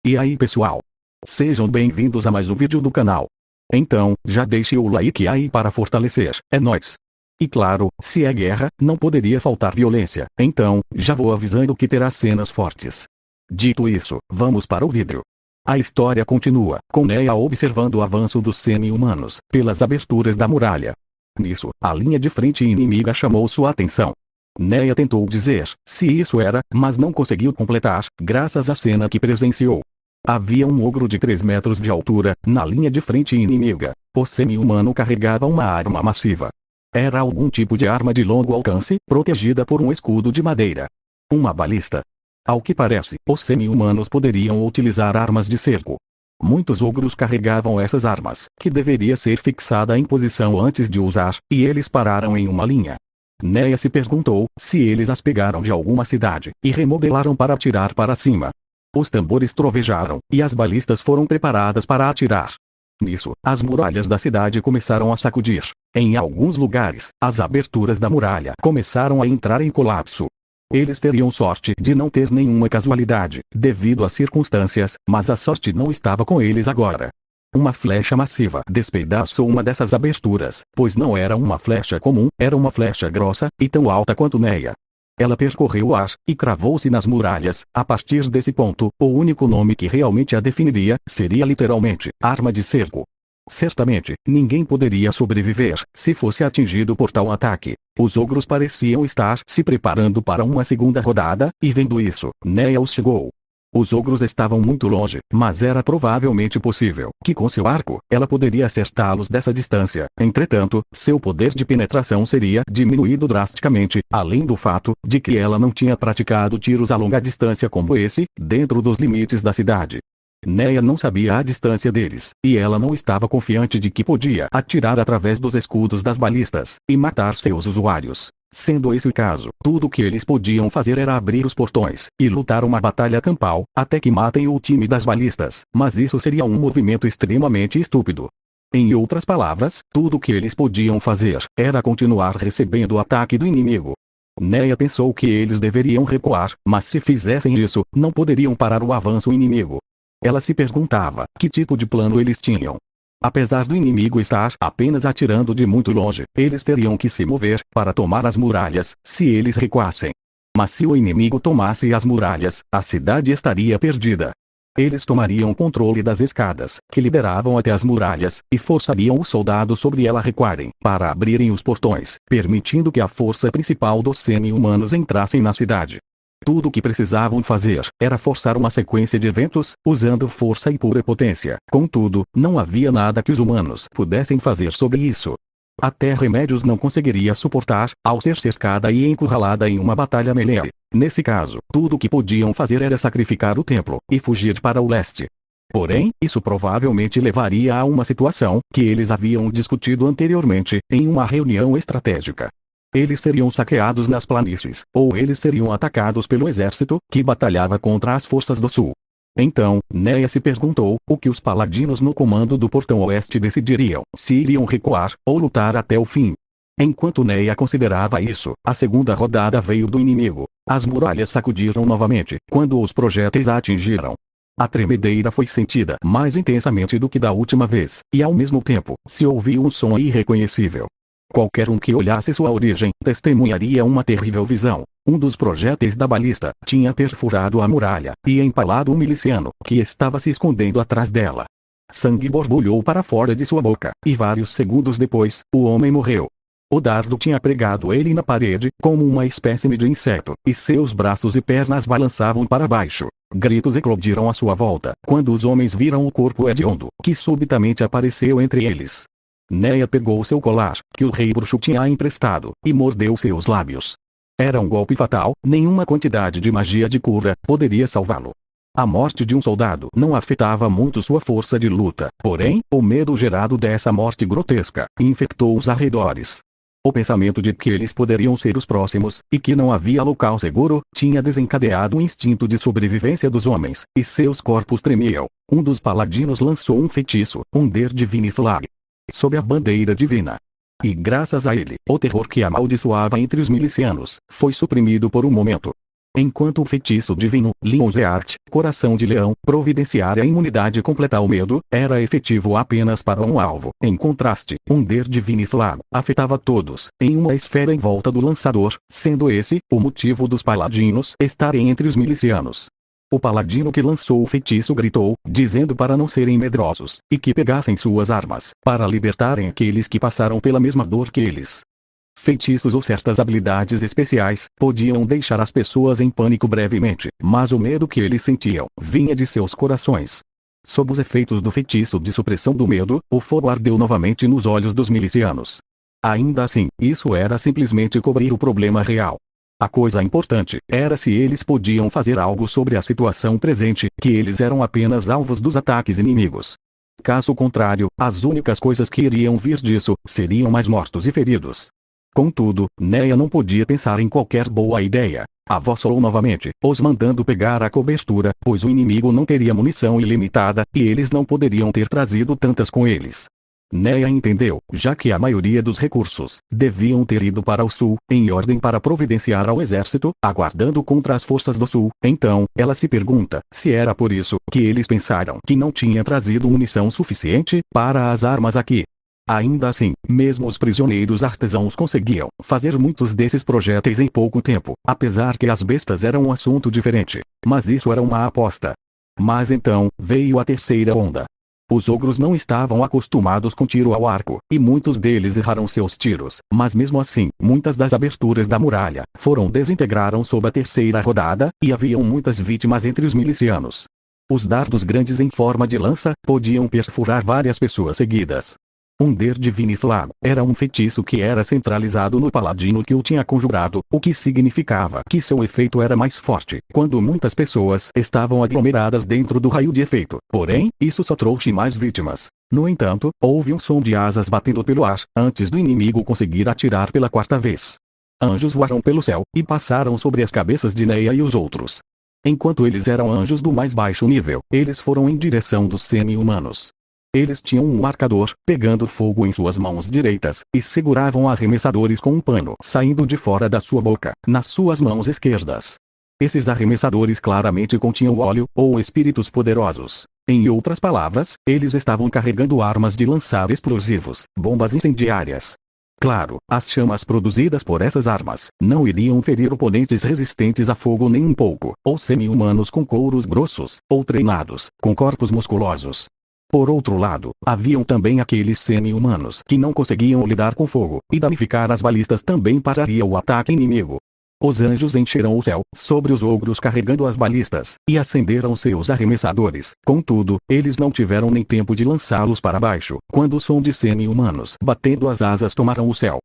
E aí pessoal? Sejam bem-vindos a mais um vídeo do canal. Então, já deixe o like aí para fortalecer, é nóis! E claro, se é guerra, não poderia faltar violência, então, já vou avisando que terá cenas fortes. Dito isso, vamos para o vídeo. A história continua, com Neia observando o avanço dos semi-humanos, pelas aberturas da muralha. Nisso, a linha de frente inimiga chamou sua atenção. Neia tentou dizer se isso era, mas não conseguiu completar, graças à cena que presenciou. Havia um ogro de 3 metros de altura, na linha de frente inimiga. O semi-humano carregava uma arma massiva. Era algum tipo de arma de longo alcance, protegida por um escudo de madeira. Uma balista. Ao que parece, os semi-humanos poderiam utilizar armas de cerco. Muitos ogros carregavam essas armas, que deveria ser fixada em posição antes de usar, e eles pararam em uma linha. Neia se perguntou se eles as pegaram de alguma cidade, e remodelaram para atirar para cima. Os tambores trovejaram, e as balistas foram preparadas para atirar. Nisso, as muralhas da cidade começaram a sacudir. Em alguns lugares, as aberturas da muralha começaram a entrar em colapso. Eles teriam sorte de não ter nenhuma casualidade, devido às circunstâncias, mas a sorte não estava com eles agora. Uma flecha massiva despedaçou uma dessas aberturas, pois não era uma flecha comum, era uma flecha grossa, e tão alta quanto Neia. Ela percorreu o ar, e cravou-se nas muralhas. A partir desse ponto, o único nome que realmente a definiria, seria literalmente, arma de cerco. Certamente, ninguém poderia sobreviver, se fosse atingido por tal ataque. Os ogros pareciam estar se preparando para uma segunda rodada, e vendo isso, Neia os chegou. Os ogros estavam muito longe, mas era provavelmente possível que com seu arco, ela poderia acertá-los dessa distância. Entretanto, seu poder de penetração seria diminuído drasticamente, além do fato de que ela não tinha praticado tiros a longa distância como esse, dentro dos limites da cidade. Neia não sabia a distância deles, e ela não estava confiante de que podia atirar através dos escudos das balistas, e matar seus usuários. Sendo esse o caso, tudo o que eles podiam fazer era abrir os portões, e lutar uma batalha campal, até que matem o time das balistas, mas isso seria um movimento extremamente estúpido. Em outras palavras, tudo o que eles podiam fazer, era continuar recebendo o ataque do inimigo. Neia pensou que eles deveriam recuar, mas se fizessem isso, não poderiam parar o avanço inimigo. Ela se perguntava, que tipo de plano eles tinham. Apesar do inimigo estar apenas atirando de muito longe, eles teriam que se mover, para tomar as muralhas, se eles recuassem. Mas se o inimigo tomasse as muralhas, a cidade estaria perdida. Eles tomariam controle das escadas, que lideravam até as muralhas, e forçariam os soldados sobre ela a recuarem, para abrirem os portões, permitindo que a força principal dos semi-humanos entrassem na cidade. Tudo o que precisavam fazer, era forçar uma sequência de eventos, usando força e pura potência. Contudo, não havia nada que os humanos pudessem fazer sobre isso. Até remédios não conseguiria suportar, ao ser cercada e encurralada em uma batalha melee. Nesse caso, tudo o que podiam fazer era sacrificar o templo, e fugir para o leste. Porém, isso provavelmente levaria a uma situação, que eles haviam discutido anteriormente, em uma reunião estratégica. Eles seriam saqueados nas planícies, ou eles seriam atacados pelo exército, que batalhava contra as forças do sul. Então, Neia se perguntou, o que os paladinos no comando do portão oeste decidiriam, se iriam recuar, ou lutar até o fim. Enquanto Neia considerava isso, a segunda rodada veio do inimigo. As muralhas sacudiram novamente, quando os projéteis a atingiram. A tremedeira foi sentida mais intensamente do que da última vez, e ao mesmo tempo, se ouviu um som irreconhecível. Qualquer um que olhasse sua origem, testemunharia uma terrível visão. Um dos projéteis da balista tinha perfurado a muralha, e empalado um miliciano, que estava se escondendo atrás dela. Sangue borbulhou para fora de sua boca, e vários segundos depois, o homem morreu. O dardo tinha pregado ele na parede, como uma espécime de inseto, e seus braços e pernas balançavam para baixo. Gritos eclodiram à sua volta, quando os homens viram o corpo hediondo, que subitamente apareceu entre eles. Neia pegou seu colar, que o rei bruxo tinha emprestado, e mordeu seus lábios. Era um golpe fatal, nenhuma quantidade de magia de cura poderia salvá-lo. A morte de um soldado não afetava muito sua força de luta, porém, o medo gerado dessa morte grotesca, infectou os arredores. O pensamento de que eles poderiam ser os próximos, e que não havia local seguro, tinha desencadeado um instinto de sobrevivência dos homens, e seus corpos tremiam. Um dos paladinos lançou um feitiço, um Der Divine Flag, sob a bandeira divina. E graças a ele, o terror que amaldiçoava entre os milicianos, foi suprimido por um momento. Enquanto o feitiço divino, Leon's Heart, Coração de Leão, providenciar a imunidade e completar o medo, era efetivo apenas para um alvo. Em contraste, um Divine Flag afetava todos, em uma esfera em volta do lançador, sendo esse, o motivo dos paladinos estarem entre os milicianos. O paladino que lançou o feitiço gritou, dizendo para não serem medrosos, e que pegassem suas armas, para libertarem aqueles que passaram pela mesma dor que eles. Feitiços ou certas habilidades especiais podiam deixar as pessoas em pânico brevemente, mas o medo que eles sentiam vinha de seus corações. Sob os efeitos do feitiço de supressão do medo, o fogo ardeu novamente nos olhos dos milicianos. Ainda assim, isso era simplesmente cobrir o problema real. A coisa importante era se eles podiam fazer algo sobre a situação presente, que eles eram apenas alvos dos ataques inimigos. Caso contrário, as únicas coisas que iriam vir disso seriam mais mortos e feridos. Contudo, Neia não podia pensar em qualquer boa ideia. A voz soou novamente, os mandando pegar a cobertura, pois o inimigo não teria munição ilimitada, e eles não poderiam ter trazido tantas com eles. Neia entendeu, já que a maioria dos recursos deviam ter ido para o sul, em ordem para providenciar ao exército, aguardando contra as forças do sul. Então, ela se pergunta se era por isso que eles pensaram que não tinha trazido munição suficiente para as armas aqui. Ainda assim, mesmo os prisioneiros artesãos conseguiam fazer muitos desses projéteis em pouco tempo, apesar que as bestas eram um assunto diferente. Mas isso era uma aposta. Mas então, veio a terceira onda. Os ogros não estavam acostumados com tiro ao arco, e muitos deles erraram seus tiros, mas mesmo assim, muitas das aberturas da muralha desintegraram sob a terceira rodada, e haviam muitas vítimas entre os milicianos. Os dardos grandes em forma de lança podiam perfurar várias pessoas seguidas. Um Divine Flag era um feitiço que era centralizado no paladino que o tinha conjurado, o que significava que seu efeito era mais forte quando muitas pessoas estavam aglomeradas dentro do raio de efeito. Porém, isso só trouxe mais vítimas. No entanto, houve um som de asas batendo pelo ar, antes do inimigo conseguir atirar pela quarta vez. Anjos voaram pelo céu, e passaram sobre as cabeças de Neia e os outros. Enquanto eles eram anjos do mais baixo nível, eles foram em direção dos semi-humanos. Eles tinham um marcador, pegando fogo em suas mãos direitas, e seguravam arremessadores com um pano saindo de fora da sua boca, nas suas mãos esquerdas. Esses arremessadores claramente continham óleo, ou espíritos poderosos. Em outras palavras, eles estavam carregando armas de lançar explosivos, bombas incendiárias. Claro, as chamas produzidas por essas armas não iriam ferir oponentes resistentes a fogo nem um pouco, ou semi-humanos com couros grossos, ou treinados, com corpos musculosos. Por outro lado, haviam também aqueles semi-humanos que não conseguiam lidar com fogo, e danificar as balistas também pararia o ataque inimigo. Os anjos encheram o céu sobre os ogros carregando as balistas, e acenderam seus arremessadores. Contudo, eles não tiveram nem tempo de lançá-los para baixo, quando o som de semi-humanos batendo as asas tomaram o céu.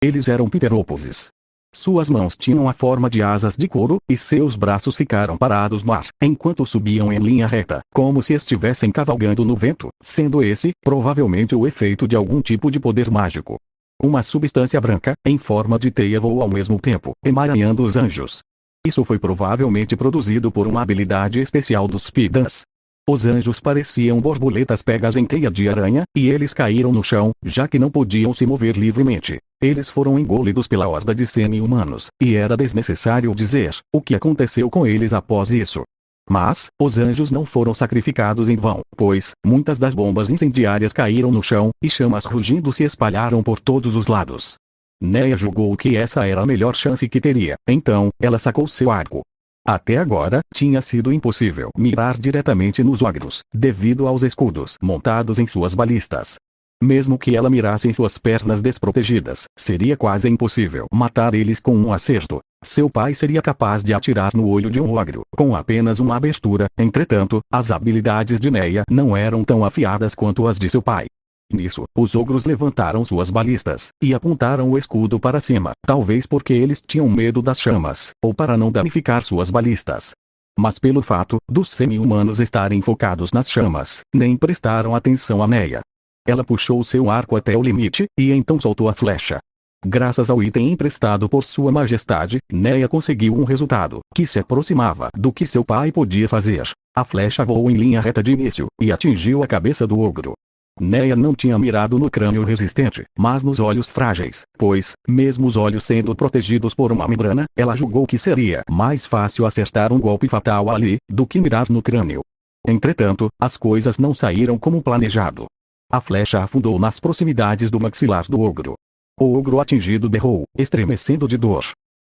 Eles eram pteróposes. Suas mãos tinham a forma de asas de couro, e seus braços ficaram parados no ar, enquanto subiam em linha reta, como se estivessem cavalgando no vento, sendo esse, provavelmente o efeito de algum tipo de poder mágico. Uma substância branca, em forma de teia voou ao mesmo tempo, emaranhando os anjos. Isso foi provavelmente produzido por uma habilidade especial dos Spidans. Os anjos pareciam borboletas pegas em teia de aranha, e eles caíram no chão, já que não podiam se mover livremente. Eles foram engolidos pela horda de semi-humanos, e era desnecessário dizer o que aconteceu com eles após isso. Mas, os anjos não foram sacrificados em vão, pois, muitas das bombas incendiárias caíram no chão, e chamas rugindo se espalharam por todos os lados. Neia julgou que essa era a melhor chance que teria, então, ela sacou seu arco. Até agora, tinha sido impossível mirar diretamente nos ogros, devido aos escudos montados em suas balistas. Mesmo que ela mirasse em suas pernas desprotegidas, seria quase impossível matar eles com um acerto. Seu pai seria capaz de atirar no olho de um ogro, com apenas uma abertura. Entretanto, as habilidades de Neia não eram tão afiadas quanto as de seu pai. Nisso, os ogros levantaram suas balistas, e apontaram o escudo para cima, talvez porque eles tinham medo das chamas, ou para não danificar suas balistas. Mas pelo fato dos semi-humanos estarem focados nas chamas, nem prestaram atenção a Neia. Ela puxou seu arco até o limite, e então soltou a flecha. Graças ao item emprestado por Sua Majestade, Neia conseguiu um resultado que se aproximava do que seu pai podia fazer. A flecha voou em linha reta de início, e atingiu a cabeça do ogro. Neia não tinha mirado no crânio resistente, mas nos olhos frágeis, pois, mesmo os olhos sendo protegidos por uma membrana, ela julgou que seria mais fácil acertar um golpe fatal ali, do que mirar no crânio. Entretanto, as coisas não saíram como planejado. A flecha afundou nas proximidades do maxilar do ogro. O ogro atingido berrou, estremecendo de dor.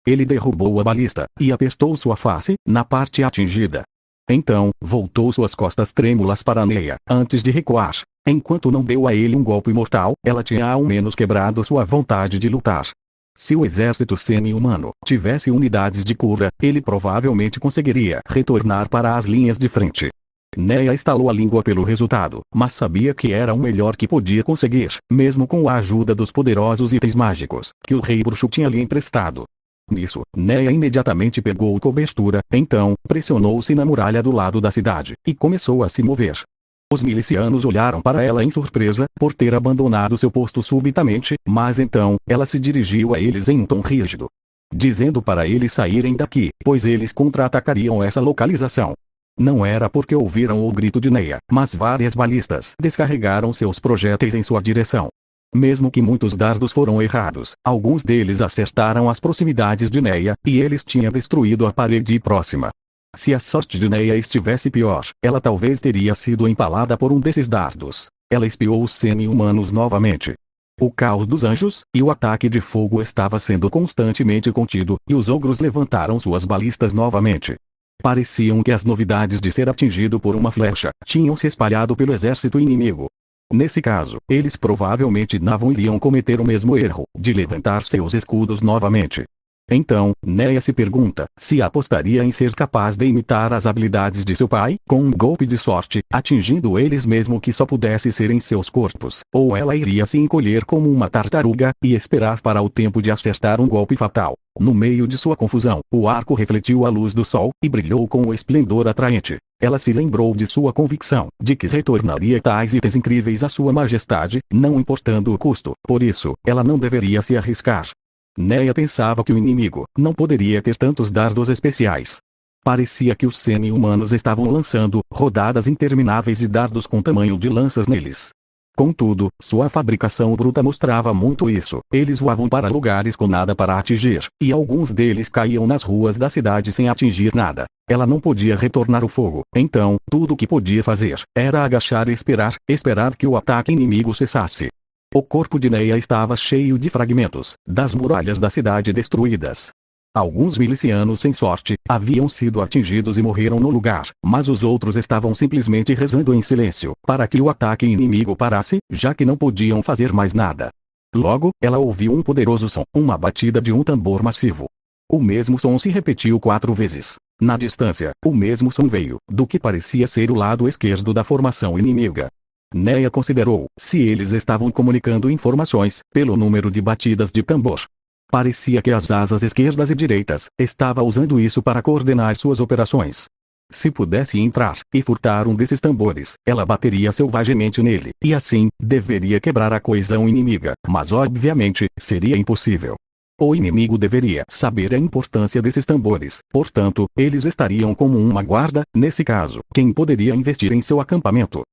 Ele derrubou a balista, e apertou sua face, na parte atingida. Então, voltou suas costas trêmulas para Neia, antes de recuar. Enquanto não deu a ele um golpe mortal, ela tinha ao menos quebrado sua vontade de lutar. Se o exército semi-humano tivesse unidades de cura, ele provavelmente conseguiria retornar para as linhas de frente. Neia estalou a língua pelo resultado, mas sabia que era o melhor que podia conseguir, mesmo com a ajuda dos poderosos itens mágicos que o rei bruxo tinha lhe emprestado. Nisso, Neia imediatamente pegou cobertura, então, pressionou-se na muralha do lado da cidade, e começou a se mover. Os milicianos olharam para ela em surpresa, por ter abandonado seu posto subitamente, mas então, ela se dirigiu a eles em um tom rígido, dizendo para eles saírem daqui, pois eles contra-atacariam essa localização. Não era porque ouviram o grito de Neia, mas várias balistas descarregaram seus projéteis em sua direção. Mesmo que muitos dardos foram errados, alguns deles acertaram as proximidades de Neia, e eles tinham destruído a parede próxima. Se a sorte de Neia estivesse pior, ela talvez teria sido empalada por um desses dardos. Ela espiou os semi-humanos novamente. O caos dos anjos, e o ataque de fogo estava sendo constantemente contido, e os ogros levantaram suas balistas novamente. Pareciam que as novidades de ser atingido por uma flecha tinham se espalhado pelo exército inimigo. Nesse caso, eles provavelmente não iriam cometer o mesmo erro, de levantar seus escudos novamente. Então, Neia se pergunta se apostaria em ser capaz de imitar as habilidades de seu pai, com um golpe de sorte, atingindo eles mesmo que só pudesse ser em seus corpos, ou ela iria se encolher como uma tartaruga, e esperar para o tempo de acertar um golpe fatal. No meio de sua confusão, o arco refletiu a luz do sol, e brilhou com um esplendor atraente. Ela se lembrou de sua convicção, de que retornaria tais itens incríveis à sua majestade, não importando o custo, por isso, ela não deveria se arriscar. Neia pensava que o inimigo não poderia ter tantos dardos especiais. Parecia que os semi-humanos estavam lançando rodadas intermináveis de dardos com tamanho de lanças neles. Contudo, sua fabricação bruta mostrava muito isso. Eles voavam para lugares com nada para atingir, e alguns deles caíam nas ruas da cidade sem atingir nada. Ela não podia retornar o fogo, então, tudo o que podia fazer era agachar e esperar que o ataque inimigo cessasse. O corpo de Neia estava cheio de fragmentos, das muralhas da cidade destruídas. Alguns milicianos sem sorte, haviam sido atingidos e morreram no lugar, mas os outros estavam simplesmente rezando em silêncio, para que o ataque inimigo parasse, já que não podiam fazer mais nada. Logo, ela ouviu um poderoso som, uma batida de um tambor massivo. O mesmo som se repetiu 4 vezes. Na distância, o mesmo som veio, do que parecia ser o lado esquerdo da formação inimiga. Neia considerou, se eles estavam comunicando informações, pelo número de batidas de tambor. Parecia que as asas esquerdas e direitas estava usando isso para coordenar suas operações. Se pudesse entrar e furtar um desses tambores, ela bateria selvagemente nele, e assim, deveria quebrar a coesão inimiga, mas obviamente, seria impossível. O inimigo deveria saber a importância desses tambores, portanto, eles estariam como uma guarda, nesse caso, quem poderia investir em seu acampamento.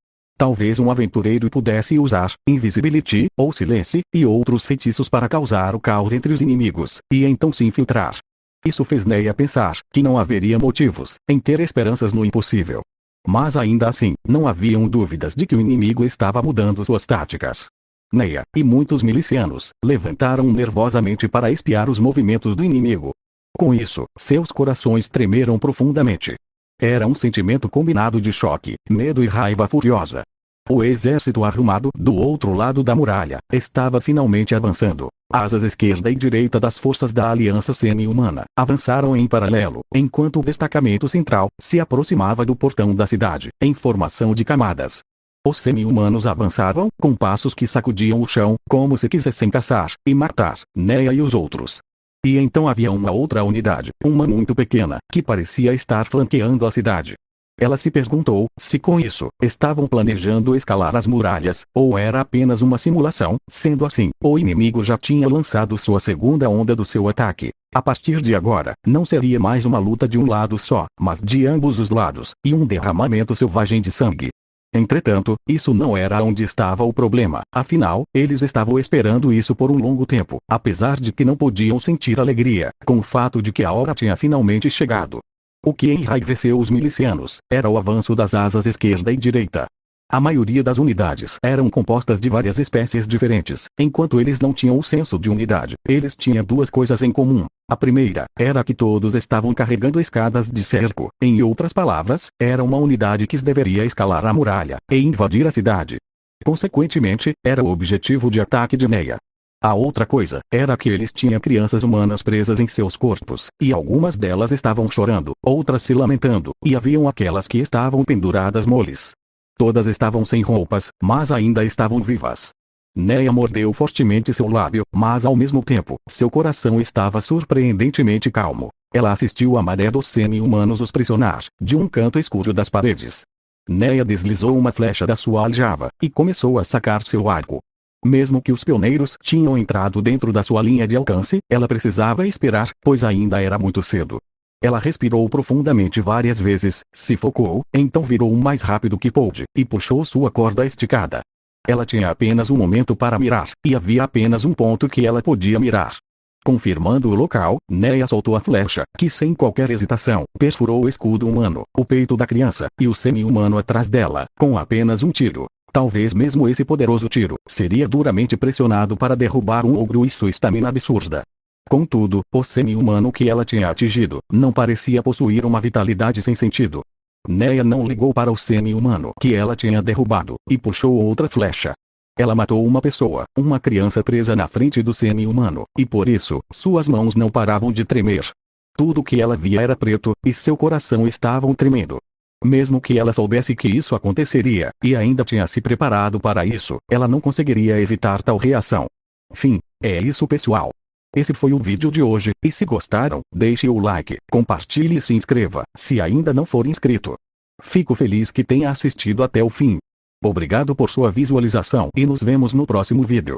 Talvez um aventureiro pudesse usar Invisibility, ou Silence, e outros feitiços para causar o caos entre os inimigos, e então se infiltrar. Isso fez Neia pensar que não haveria motivos em ter esperanças no impossível. Mas ainda assim, não haviam dúvidas de que o inimigo estava mudando suas táticas. Neia, e muitos milicianos, levantaram nervosamente para espiar os movimentos do inimigo. Com isso, seus corações tremeram profundamente. Era um sentimento combinado de choque, medo e raiva furiosa. O exército arrumado, do outro lado da muralha, estava finalmente avançando. Asas esquerda e direita das forças da aliança semi-humana avançaram em paralelo, enquanto o destacamento central se aproximava do portão da cidade, em formação de camadas. Os semi-humanos avançavam, com passos que sacudiam o chão, como se quisessem caçar e matar Neia e os outros. E então havia uma outra unidade, uma muito pequena, que parecia estar flanqueando a cidade. Ela se perguntou se com isso, estavam planejando escalar as muralhas, ou era apenas uma simulação. Sendo assim, o inimigo já tinha lançado sua segunda onda do seu ataque. A partir de agora, não seria mais uma luta de um lado só, mas de ambos os lados, e um derramamento selvagem de sangue. Entretanto, isso não era onde estava o problema, afinal, eles estavam esperando isso por um longo tempo, apesar de que não podiam sentir alegria com o fato de que a hora tinha finalmente chegado. O que enraiveceu os milicianos era o avanço das asas esquerda e direita. A maioria das unidades eram compostas de várias espécies diferentes. Enquanto eles não tinham o senso de unidade, eles tinham duas coisas em comum. A primeira era que todos estavam carregando escadas de cerco. Em outras palavras, era uma unidade que deveria escalar a muralha e invadir a cidade. Consequentemente, era o objetivo de ataque de Neia. A outra coisa era que eles tinham crianças humanas presas em seus corpos, e algumas delas estavam chorando, outras se lamentando, e haviam aquelas que estavam penduradas moles. Todas estavam sem roupas, mas ainda estavam vivas. Neia mordeu fortemente seu lábio, mas ao mesmo tempo, seu coração estava surpreendentemente calmo. Ela assistiu a maré dos semi-humanos os pressionar, de um canto escuro das paredes. Neia deslizou uma flecha da sua aljava, e começou a sacar seu arco. Mesmo que os pioneiros tinham entrado dentro da sua linha de alcance, ela precisava esperar, pois ainda era muito cedo. Ela respirou profundamente várias vezes, se focou, então virou o mais rápido que pôde, e puxou sua corda esticada. Ela tinha apenas um momento para mirar, e havia apenas um ponto que ela podia mirar. Confirmando o local, Neia soltou a flecha, que sem qualquer hesitação, perfurou o escudo humano, o peito da criança, e o semi-humano atrás dela, com apenas um tiro. Talvez mesmo esse poderoso tiro seria duramente pressionado para derrubar um ogro e sua estamina absurda. Contudo, o semi-humano que ela tinha atingido não parecia possuir uma vitalidade sem sentido. Neia não ligou para o semi-humano que ela tinha derrubado, e puxou outra flecha. Ela matou uma pessoa, uma criança presa na frente do semi-humano, e por isso, suas mãos não paravam de tremer. Tudo que ela via era preto, e seu coração estava tremendo. Mesmo que ela soubesse que isso aconteceria, e ainda tinha se preparado para isso, ela não conseguiria evitar tal reação. Fim. É isso, pessoal. Esse foi o vídeo de hoje, e se gostaram, deixe o like, compartilhe e se inscreva, se ainda não for inscrito. Fico feliz que tenha assistido até o fim. Obrigado por sua visualização e nos vemos no próximo vídeo.